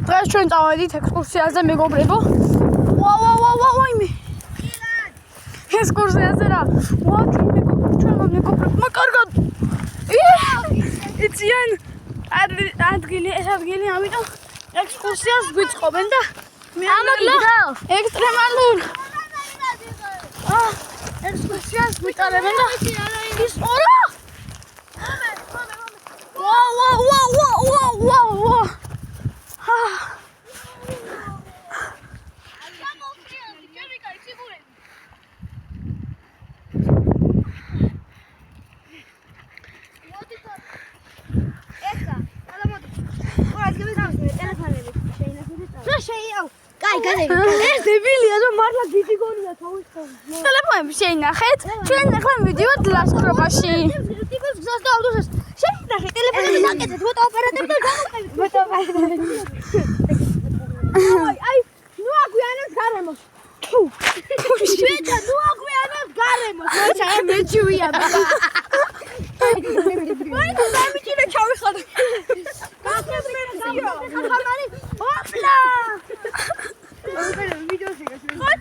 დღეს ჩვენ წავედით ექსკურსიაზე მეგობრებო. ვაიმე. ექსკურსიაზე რა. ჩვენ მეგობრებმა კარგად. იციან ადგილი ამიტომ ექსკურსიას გვიწყობენ და მე ექსტრემალურ ექსკურსიას გვიტარებენ და ის ორა Wow. ეს დებილია რომ მართლა დიდი გონია თავის ხოლმე. ტელეფონები შეინახეთ. ჩვენ ახლა მივიდივართ ლაშქრობაში. ტიპის გზას და ავტობუსს. შეინახეთ ტელეფონები დაკეთეთ ფოტოოპერატორი და გამოყენეთ ფოტოოპერატორი. აი, ნუ აგვიანებს გარემოს. თუ. შეჭა ნუ აგვიანებს გარემოს. მოიცა მეჯუია. ვაი, დამიჭირე ჩავიხარ. ხამარი. ოპლა.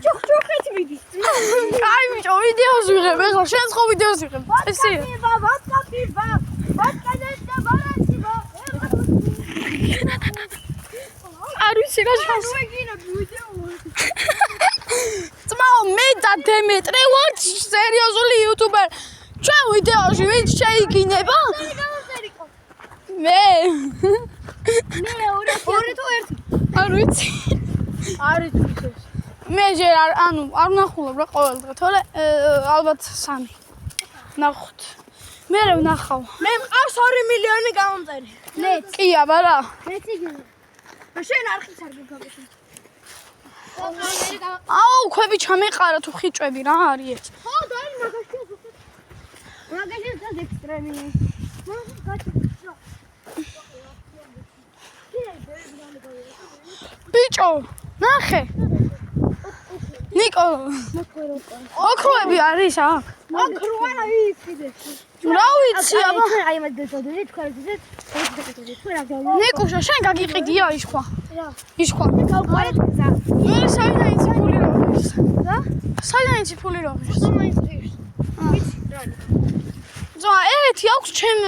ჩუხეთ მიდი. აი ბიჭო, ვიდეოს ვიღებ, ეხლა შენს ხო ვიდეოს ვიღებ. ესე. არ ვიცი რა შანს. ძმაო, მე და დემეტრე ვარ სერიოზული იუთუბერ. ჩვენ ვიდეოში ვინც შეიგინება? მე 2 თუ 1. არ ვიცი. არ ვიცი. მე ჯერ არ ვნახულობ რა ყოველ დღე, თორე ალბათ 3 ნახოთ. მე ვნახავ. მე მყავს 2 მილიონი გამომწერი. მეც. კი, აბა რა. მეც იგივე. შენ არხის არ გიგაბეში. აუ, ქვები ჩამეყარა თუ ხიჭვები რა არის? ხო, და მაგაშია ზუსტად. მაგაშია და ექსტრემი. ბიჭო, ნახე. ნიკო. ოქროები არის აქ. ოქროა ის კიდე. რა ვიცი, აბა. აი მას დაწოდეთ, თქვენ ისეთ თქვენ რა გავიგე. ნიკოშა, შენ გაგიყიდია ის ხვა. რა? ის ხვა. გავყარეთ გზა. მე საიდან იცი ფული რა არის? რა? საიდან იცი ფული რა არის? მაინც ის. ვიცი რა. ზო, ერთი აქვს ჩემ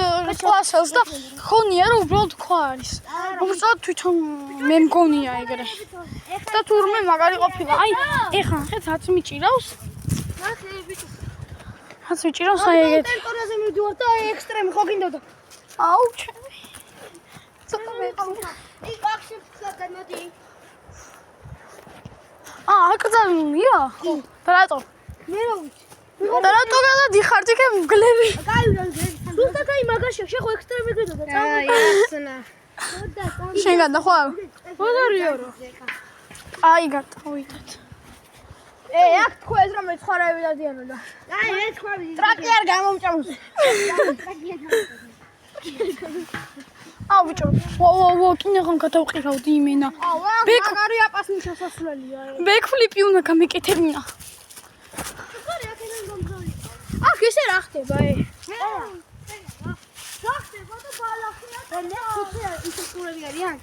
კლასელს და ხონია რომ უბრალოდ ხვა არის. უბრალოდ თვითონ მე მგონია ეგრე. და თურმე მაგარი ყოფილა. აი, ეხლა ნახეთ, რაც მიჭირავს. ნახე, ბიჭო. რაც მიჭირავს აი ეგეთ. ტერიტორიაზე მივდივარ და ექსტრემი ხო გინდოდა. აუ, ჩემი. ცოტა მეყავდა. ის ბაქში ფსა მოდი. აკრძალულია? ხო. და რატო? მე რა ვიცი. და რატო გადადიხარ იქ მგლები? ზუსტად აი მაგაშია, შეხო ექსტრემი გინდოდა. აი, ახსნა. შენ გადახვალ? ბოდარიო რა. აი გატოვიდეთ. აქ თქვა ეს რომ მეცხვარები დადიანოდა. აი ეს ხვავი. ტრაკი არ გამომჭამს. აუ ბიჭო, კინაღამ გადავყირავდი იმენა. მაგარი აპასნი შესასვლელია. ბექფლიპი უნდა გამეკეთებინა. აქ ესე რა ხდება ე? რა ხდება და ბალახია და მე ისე ყურები არიან?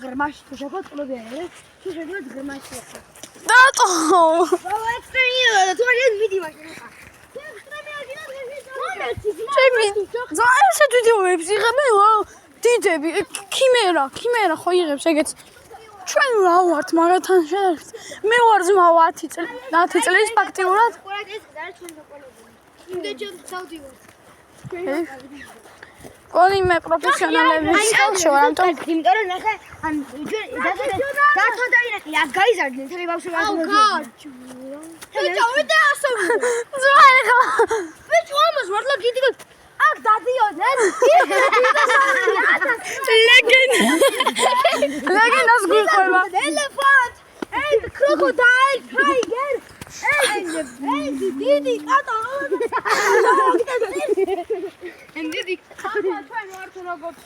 ღრმაში თუ შეგოთ ყურები არიან? თუ შეგოთ ღრმაში ახლა. დატო! ბაბა ექსტრემია და თუ არის ვიდი მაშინ ხა. ექსტრემია გინდა ჩემი. ზაერსე ვიდეოებს იღებენ დიდები, ქიმერა ხო იღებს ეგეც. ჩვენ რა ვართ მაგათან შევერთ. მე ვარ ძმაო 10 წლის ფაქტიურად. კონი მე პროფესიონალების ხელში ვარ, ამიტომ იმიტომ რომ ნახე ან დათო დაირეკი აქ გაიზარდნენ თემი ბავშვები. აუ გაჩუ. ბიჭო ვიდეოსო. ზვარეხა. ბიჭო ამას მართლა გიდგა. აქ დადიოდნენ. ლეგენდას გვიყვება. Elephant and crocodile tiger. And დიდი კატო. And დიდი კატო ჩვენ ვართ როგორც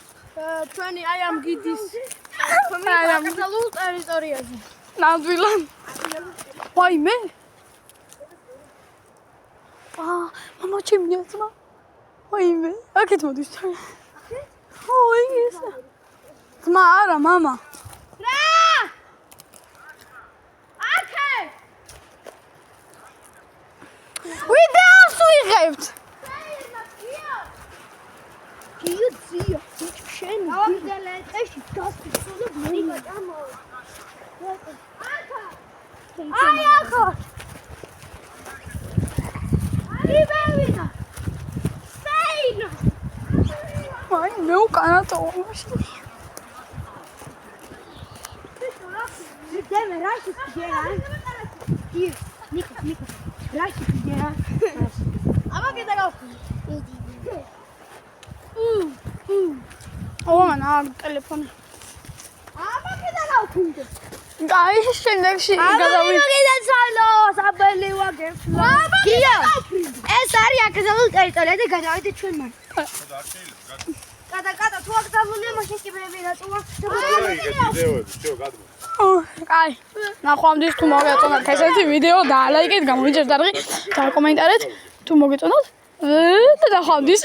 ჩვენი აი ამ გიდის. აი ამ კატალულ ტერიტორიაზე. ნამდვილად. ვაიმე. მამა ჩემი ძმა. ვაიმე. აქეთ მოდის ჩვენ. ой ეს არა, მამა. რა? აქე. ვიდეოს ვიღებთ. გიო, შენ ვიდელეთში დასწრებული მერიგა წამო. აი ახო. იბევინა. საინა. აი მე უკანა თოვში. დემე რაში გერა? გიო, ნიკო. რაში გერა? აბა გადაგავხი. ოღონდ ტელეფონი. აბა გადაგავხინდე. აი შემდეგში გადავი. გადაცალო, საბელი ვაგებსა. გიო, ეს არის აკრძალული ტერიტორია და გადავიდეთ ჩვენ მან. კატა, თუ აკრძალულია მაშინ კი მე ვირაწულა. აი, ნახვამდის თუ მოგეწონათ ესეთი ვიდეო და ლაიქით, გამოვიწერთ არღი და კომენტარით თუ მოგეწონათ და ნახვამდის.